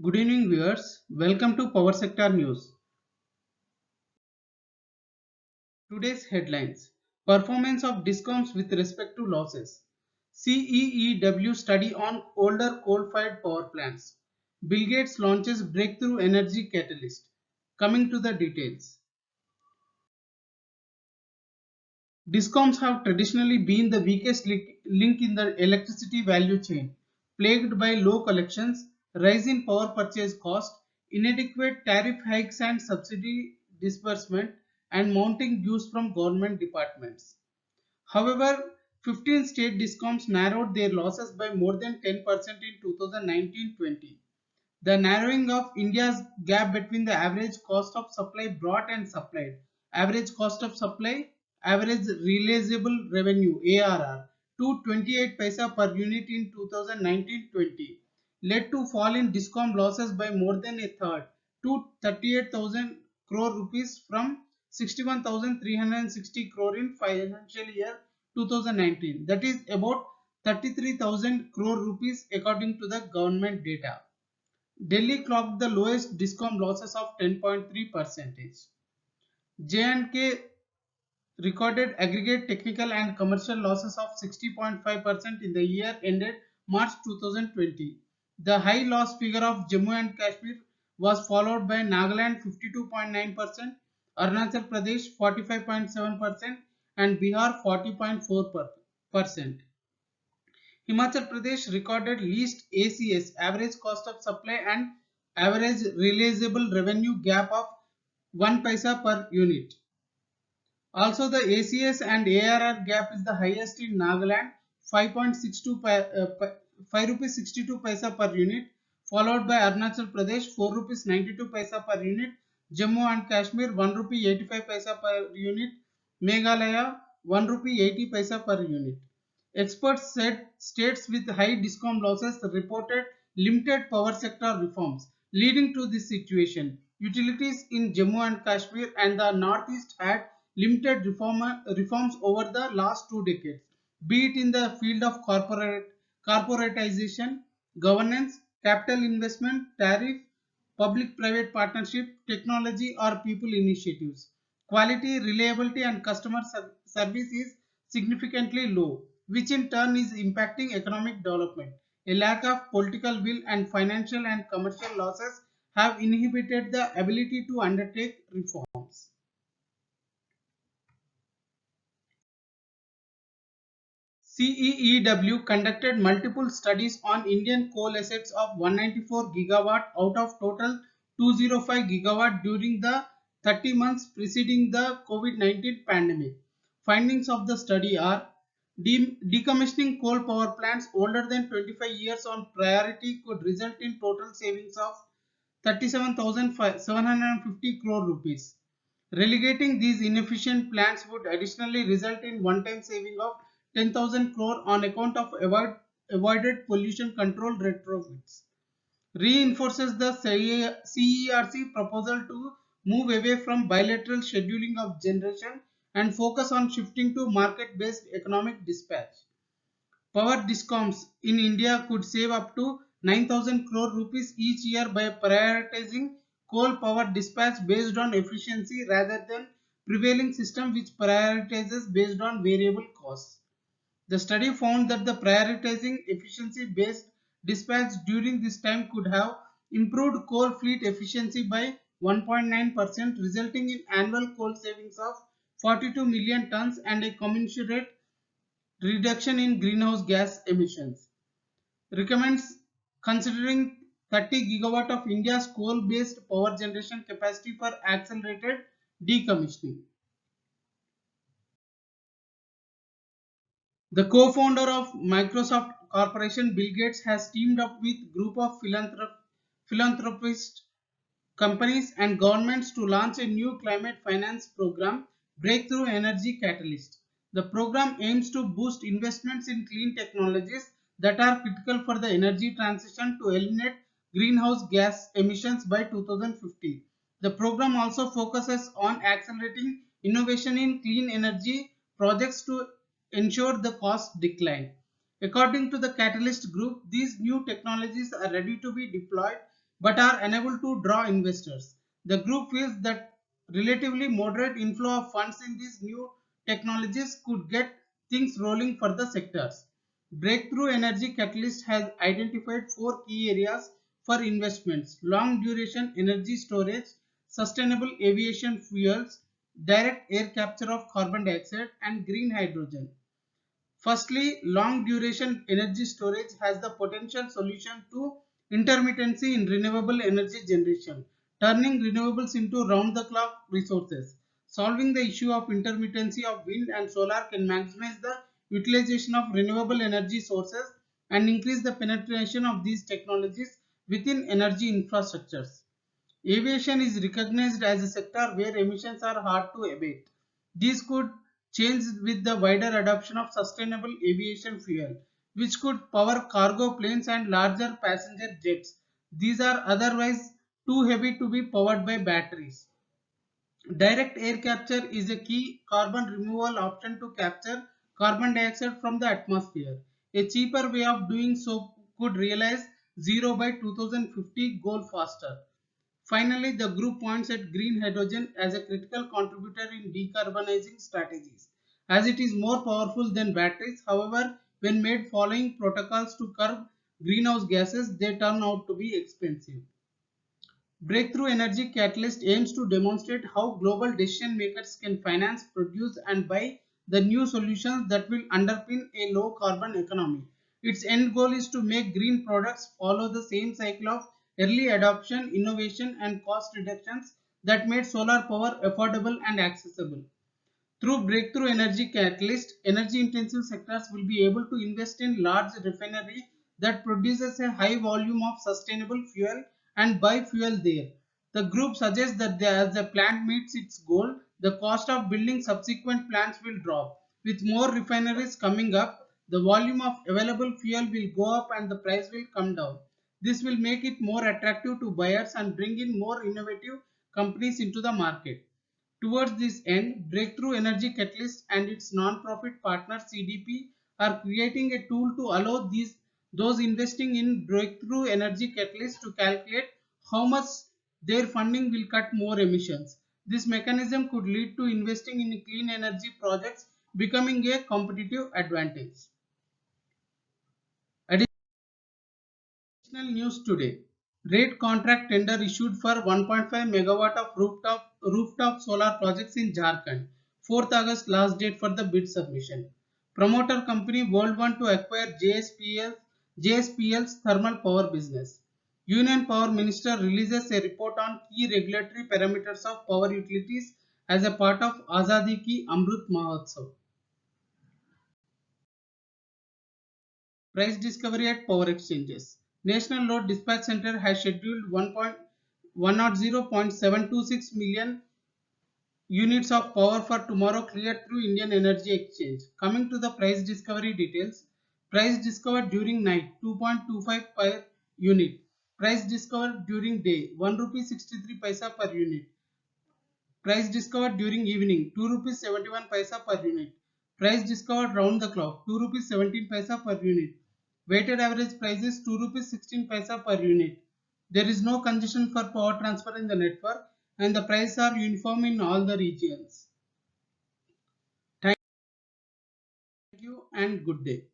Good evening viewers, welcome to Power Sector News. Today's headlines: Performance of DISCOMs with respect to losses. CEEW study on older coal-fired power plants. Bill Gates launches breakthrough energy catalyst. Coming to the details. DISCOMs have traditionally been the weakest link in the electricity value chain, plagued by low collections, rise in power purchase cost, inadequate tariff hikes and subsidy disbursement, and mounting dues from government departments. However, 15 state DISCOMs narrowed their losses by more than 10% in 2019-20. The narrowing of India's gap between the average cost of supply brought and supplied, average cost of supply, average realizable revenue ARR to 28 paisa per unit in 2019-20 led to fall in DISCOM losses by more than a third to 38,000 crore rupees from 61,360 crore in financial year 2019, that is about 33,000 crore rupees according to the government data. Delhi clocked the lowest DISCOM losses of 10.3%. J&K recorded aggregate technical and commercial losses of 60.5% in the year ended March 2020. The high loss figure of Jammu and Kashmir was followed by Nagaland 52.9%, Arunachal Pradesh 45.7% and Bihar 40.4%. Himachal Pradesh recorded least ACS average cost of supply and average realizable revenue gap of 1 paisa per unit. Also, the ACS and ARR gap is the highest in Nagaland, 5 rupees 62 paisa per unit, followed by Arunachal Pradesh 4 rupees 92 paisa per unit, Jammu and Kashmir 1 rupee 85 paisa per unit, Meghalaya 1 rupee 80 paisa per unit. Experts said states with high DISCOM losses reported limited power sector reforms. Leading to this situation, utilities in Jammu and Kashmir and the Northeast had limited reforms over the last 2 decades, be it in the field of corporatization, governance, capital investment, tariff, public-private partnership, technology or people initiatives. Quality, reliability and customer service is significantly low, which in turn is impacting economic development. A lack of political will and financial and commercial losses have inhibited the ability to undertake reforms. CEEW conducted multiple studies on Indian coal assets of 194 gigawatt out of total 205 gigawatt during the 30 months preceding the COVID-19 pandemic. Findings of the study are: decommissioning coal power plants older than 25 years on priority could result in total savings of 37,750 crore rupees. Relegating these inefficient plants would additionally result in one-time saving of 10,000 crore on account of avoided pollution control retrofits. Reinforces the CERC proposal to move away from bilateral scheduling of generation and focus on shifting to market-based economic dispatch. Power discoms in India could save up to 9,000 crore rupees each year by prioritizing coal power dispatch based on efficiency rather than prevailing system which prioritizes based on variable costs. The study found that the prioritizing efficiency based dispatch during this time could have improved coal fleet efficiency by 1.9%, resulting in annual coal savings of 42 million tons and a commensurate reduction in greenhouse gas emissions. Recommends considering 30 gigawatt of India's coal-based power generation capacity for accelerated decommissioning. The co-founder of Microsoft Corporation, Bill Gates, has teamed up with group of philanthropist companies and governments to launch a new climate finance program, Breakthrough Energy Catalyst. The program aims to boost investments in clean technologies that are critical for the energy transition to eliminate greenhouse gas emissions by 2050. The program also focuses on accelerating innovation in clean energy projects to ensure the cost decline. According to the Catalyst Group, these new technologies are ready to be deployed but are unable to draw investors. The group feels that relatively moderate inflow of funds in these new technologies could get things rolling for the sectors. Breakthrough Energy Catalyst has identified four key areas for investments: long duration energy storage, sustainable aviation fuels, direct air capture of carbon dioxide, and green hydrogen. Firstly, long duration energy storage has the potential solution to intermittency in renewable energy generation, turning renewables into round the clock resources. Solving the issue of intermittency of wind and solar can maximize the utilization of renewable energy sources and increase the penetration of these technologies within energy infrastructures. Aviation is recognized as a sector where emissions are hard to abate. This could change with the wider adoption of sustainable aviation fuel, which could power cargo planes and larger passenger jets. These are otherwise too heavy to be powered by batteries. Direct air capture is a key carbon removal option to capture carbon dioxide from the atmosphere. A cheaper way of doing so could realize zero by 2050 goal faster. Finally, the group points at green hydrogen as a critical contributor in decarbonizing strategies. As it is more powerful than batteries, however, when made following protocols to curb greenhouse gases, they turn out to be expensive. Breakthrough Energy Catalyst aims to demonstrate how global decision makers can finance, produce, and buy the new solutions that will underpin a low carbon economy. Its end goal is to make green products follow the same cycle of early adoption, innovation, and cost reductions that made solar power affordable and accessible. Through Breakthrough Energy Catalyst, energy-intensive sectors will be able to invest in large refinery that produces a high volume of sustainable fuel and buy fuel there. The group suggests that as the plant meets its goal, the cost of building subsequent plants will drop. With more refineries coming up, the volume of available fuel will go up and the price will come down. This will make it more attractive to buyers and bring in more innovative companies into the market. Towards this end, Breakthrough Energy Catalyst and its non-profit partner CDP are creating a tool to allow those investing in Breakthrough Energy Catalyst to calculate how much their funding will cut more emissions. This mechanism could lead to investing in clean energy projects becoming a competitive advantage. Additional news today. Rate contract tender issued for 1.5 megawatt of rooftop solar projects in Jharkhand. 4th August last date for the bid submission. Promoter company World One to acquire JSPL's thermal power business. Union Power Minister releases a report on key regulatory parameters of power utilities as a part of Azadi Ki Amrut Mahotsav. Price discovery at power exchanges. National Load Dispatch Center has scheduled 110.726 million units of power for tomorrow cleared through Indian Energy Exchange. Coming to the price discovery details, price discovered during night 2.25 per unit. Price discovered during day 1 rupee 63 paisa per unit. Price discovered during evening 2 rupees 71 paisa per unit. Price discovered round the clock 2 rupees 17 paisa per unit. Weighted average price is 2 rupees 16 paisa per unit. There is no congestion for power transfer in the network and the prices are uniform in all the regions. Thank you and good day.